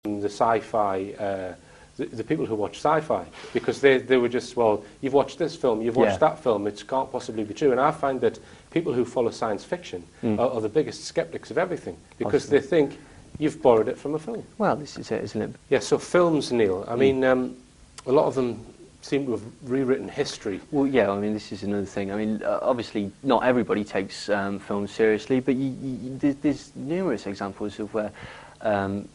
the sci-fi, the people who watch sci-fi, because they were just, well, you've watched this film, you've watched that film, it can't possibly be true. And I find that people who follow science fiction are the biggest skeptics of everything, because they think you've borrowed it from a film. Well, this is it, isn't it? Yeah, so films, Neil, I mean, a lot of them seem to have rewritten history. Well, yeah, I mean, this is another thing. I mean, obviously, not everybody takes films seriously, but there's numerous examples of where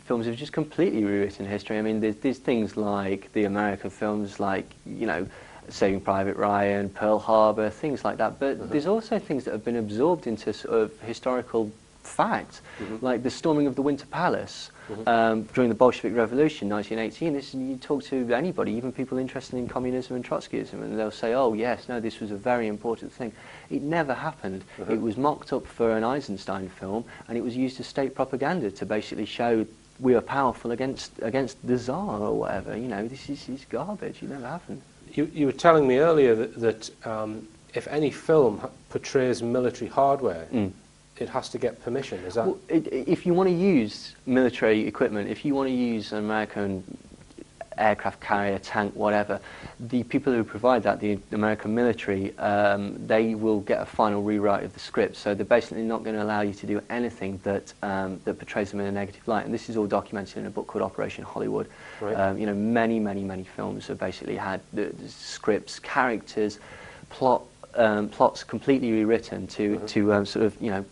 films have just completely rewritten history. I mean, there's things like the American films, like, you know, Saving Private Ryan, Pearl Harbor, things like that. But there's also things that have been absorbed into sort of historical fact, like the storming of the Winter Palace during the Bolshevik Revolution, 1918. You talk to anybody, even people interested in communism and Trotskyism, and they'll say, oh yes, no, this was a very important thing. It never happened. It was mocked up for an Eisenstein film, and it was used as state propaganda to basically show we are powerful against the Tsar or whatever. You know, this is garbage. It never happened. You were telling me earlier that if any film portrays military hardware, it has to get permission, is that? Well, if you want to use military equipment, if you want to use an American aircraft carrier, tank, whatever, the people who provide that, the American military, they will get a final rewrite of the script. So they're basically not going to allow you to do anything that that portrays them in a negative light. And this is all documented in a book called Operation Hollywood. Right. You know, many films have basically had the scripts, characters, plots completely rewritten to sort of, you know,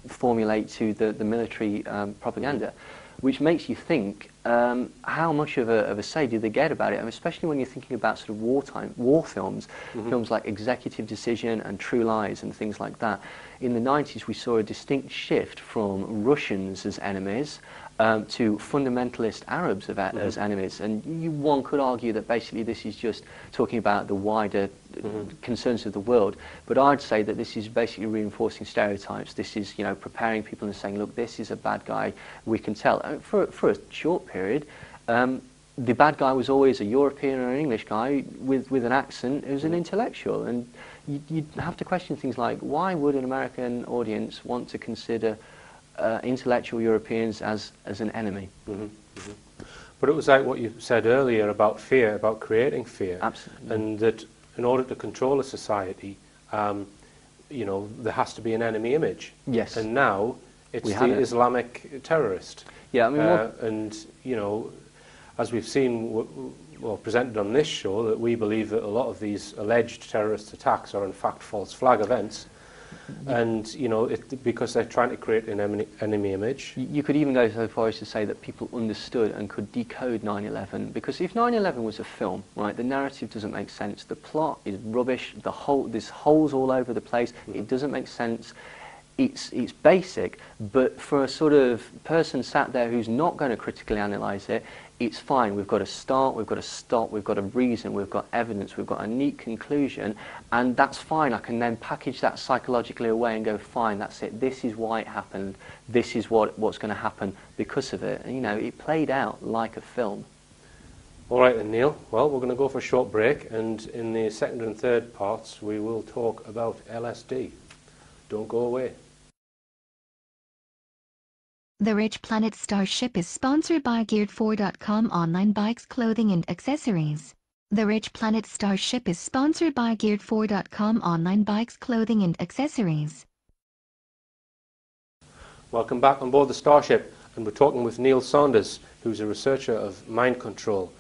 formulate to the military propaganda, which makes you think how much of a say do they get about it, and especially when you're thinking about sort of war films, films like Executive Decision and True Lies and things like that. In the 90s, we saw a distinct shift from Russians as enemies to fundamentalist Arabs as enemies, and one could argue that basically this is just talking about the wider concerns of the world, but I'd say that this is basically reinforcing stereotypes. This is, you know, preparing people and saying, look, this is a bad guy, we can tell. For a short period, the bad guy was always a European or an English guy with an accent who's an intellectual, and you'd have to question things like, why would an American audience want to consider intellectual Europeans as an enemy? But it was like what you said earlier about fear, about creating fear. Absolutely. And that in order to control a society, you know, there has to be an enemy image. Yes. And now it's the Islamic terrorist. Yeah, I mean, and, you know, as we've seen, well, presented on this show, that we believe that a lot of these alleged terrorist attacks are in fact false flag events. And, you know, because they're trying to create an enemy image. You could even go so far as to say that people understood and could decode 9/11, because if 9/11 was a film, right, the narrative doesn't make sense, the plot is rubbish, there's holes all over the place, it doesn't make sense. It's basic, but for a sort of person sat there who's not going to critically analyse it, it's fine. We've got a start, we've got a stop, we've got a reason, we've got evidence, we've got a neat conclusion, and that's fine. I can then package that psychologically away and go, fine, that's it. This is why it happened. This is what's going to happen because of it. And, you know, it played out like a film. All right then, Neil. Well, we're going to go for a short break, and in the second and third parts, we will talk about LSD. Don't go away. The Rich Planet Starship is sponsored by Geared4.com online bikes, clothing and accessories. The Rich Planet Starship is sponsored by Geared4.com online bikes, clothing and accessories. Welcome back on board the Starship, and we're talking with Neil Sanders, who's a researcher of mind control.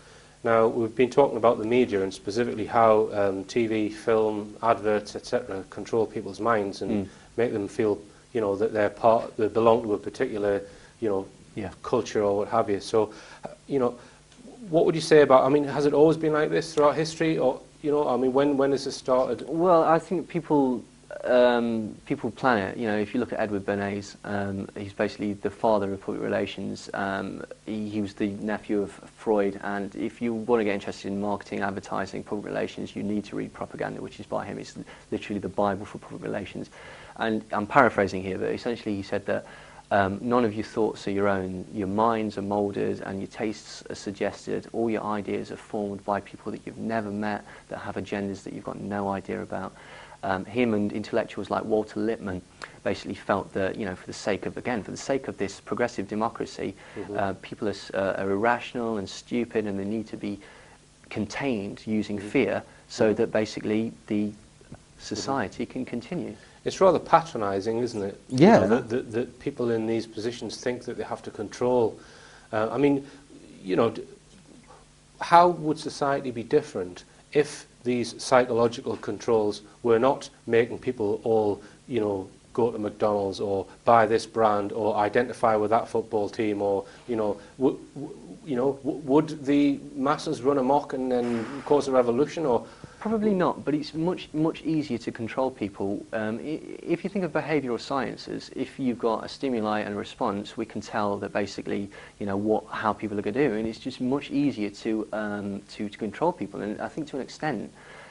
Now, we've been talking about the media and specifically how TV, film, adverts, etc. control people's minds and make them feel, you know, that they belong to a particular, you know, culture or what have you. So, you know, what would you say about, I mean, has it always been like this throughout history, or, you know, I mean, when has it started? Well, I think people plan it. You know, if you look at Edward Bernays, he's basically the father of public relations. He was the nephew of Freud, and if you want to get interested in marketing, advertising, public relations, you need to read Propaganda, which is by him. It's literally the Bible for public relations. And I'm paraphrasing here, but essentially he said that none of your thoughts are your own. Your minds are moulded and your tastes are suggested. All your ideas are formed by people that you've never met, that have agendas that you've got no idea about. Him and intellectuals like Walter Lippmann basically felt that, you know, for the sake of this progressive democracy, people are irrational and stupid, and they need to be contained using fear so that basically the society can continue. It's rather patronising, isn't it? Yeah. You know, that people in these positions think that they have to control. I mean, you know, how would society be different if these psychological controls were not making people all, you know, go to McDonald's or buy this brand or identify with that football team, or, you know, would the masses run amok and then cause a revolution? Or Probably not, but it's much easier to control people. If you think of behavioural sciences, if you've got a stimuli and a response, we can tell that basically, you know, how people are going to do, and it's just much easier to control people. And I think to an extent,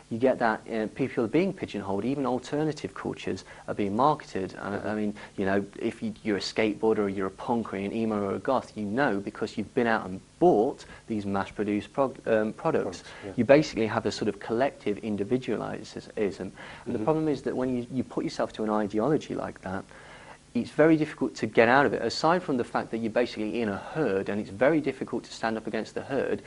you get that people are being pigeonholed. Even alternative cultures are being marketed. I mean, you know, if you're a skateboarder or you're a punk or you're an emo or a goth, you know, because you've been out and bought these mass-produced products. Yeah. You basically have a sort of collective individualism. And the problem is that when you put yourself to an ideology like that, it's very difficult to get out of it. Aside from the fact that you're basically in a herd, and it's very difficult to stand up against the herd,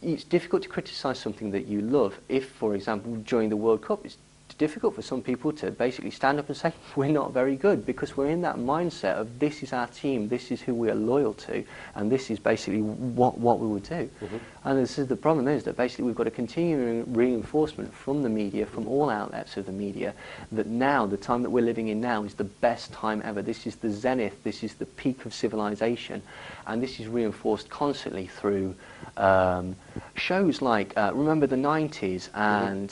it's difficult to criticise something that you love. If, for example, during the World Cup, it's difficult for some people to basically stand up and say, we're not very good, because we're in that mindset of this is our team, this is who we are loyal to, and this is basically what we would do. And this is the problem is that basically we've got a continuing reinforcement from the media, from all outlets of the media, that now, the time that we're living in now, is the best time ever. This is the zenith, this is the peak of civilization, and this is reinforced constantly through shows like Remember the 90s and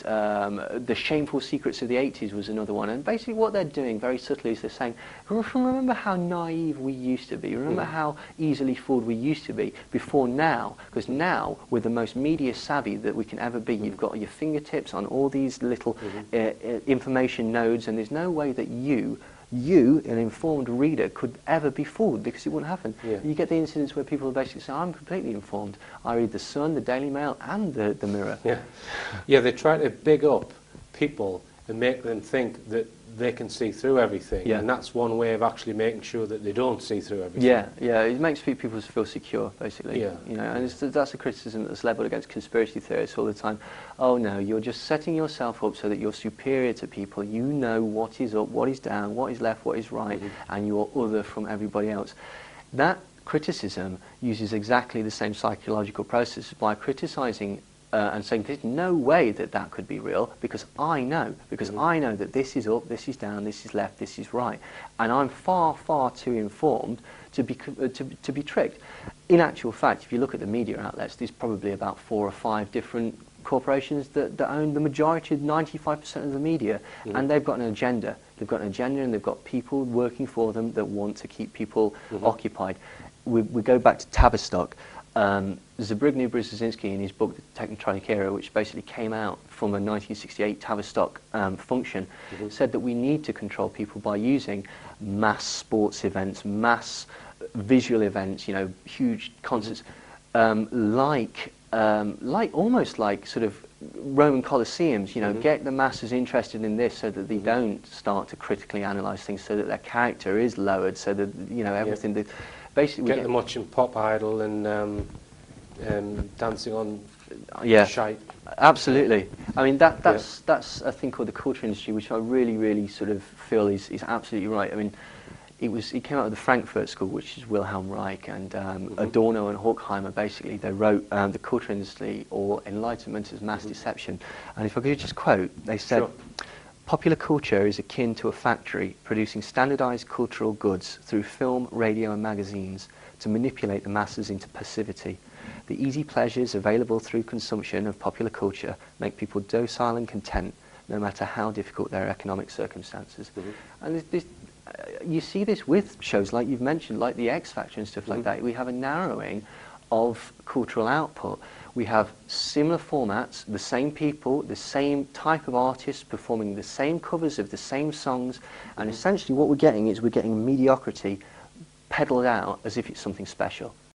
The Shameful Secrets of the 80s was another one. And basically what they're doing very subtly is they're saying, remember how naive we used to be, remember how easily fooled we used to be before now, because now we're the most media savvy that we can ever be. You've got your fingertips on all these little information nodes, and there's no way that you, an informed reader, could ever be fooled, because it wouldn't happen. Yeah. You get the incidents where people basically say, I'm completely informed. I read The Sun, the Daily Mail, and the Mirror. Yeah, yeah, they try to big up people and make them think that they can see through everything, and that's one way of actually making sure that they don't see through everything. Yeah, it makes people feel secure, basically. Yeah. You know, and that's a criticism that's levelled against conspiracy theorists all the time. Oh no, you're just setting yourself up so that you're superior to people. You know what is up, what is down, what is left, what is right, and you're other from everybody else. That criticism uses exactly the same psychological process by criticising and saying there's no way that could be real, because I know that this is up, this is down, this is left, this is right, and I'm far too informed to be tricked. In actual fact, if you look at the media outlets, there's probably about 4 or 5 different corporations that own the majority of 95% of the media, and they've got an agenda. They've got an agenda, and they've got people working for them that want to keep people occupied. We go back to Tavistock. Zbigniew Brzezinski, in his book The Technotronic Era, which basically came out from a 1968 Tavistock function, said that we need to control people by using mass sports events, mass visual events, you know, huge concerts, almost like sort of Roman Colosseums, you know, get the masses interested in this so that they don't start to critically analyse things, so that their character is lowered, so that, you know, everything that basically get them watching Pop Idol and dancing on shite. Absolutely. I mean, that's a thing called the culture industry, which I really sort of feel is absolutely right. I mean, it came out of the Frankfurt School, which is Wilhelm Reich, and Adorno and Horkheimer. Basically, they wrote the culture industry, or enlightenment as mass deception. And if I could just quote, they said, Sure. Popular culture is akin to a factory producing standardized cultural goods through film, radio and magazines to manipulate the masses into passivity. The easy pleasures available through consumption of popular culture make people docile and content, no matter how difficult their economic circumstances. And you see this with shows like you've mentioned, like the X Factor and stuff like that. We have a narrowing of cultural output. We have similar formats, the same people, the same type of artists performing the same covers of the same songs, and essentially what we're getting is mediocrity peddled out as if it's something special.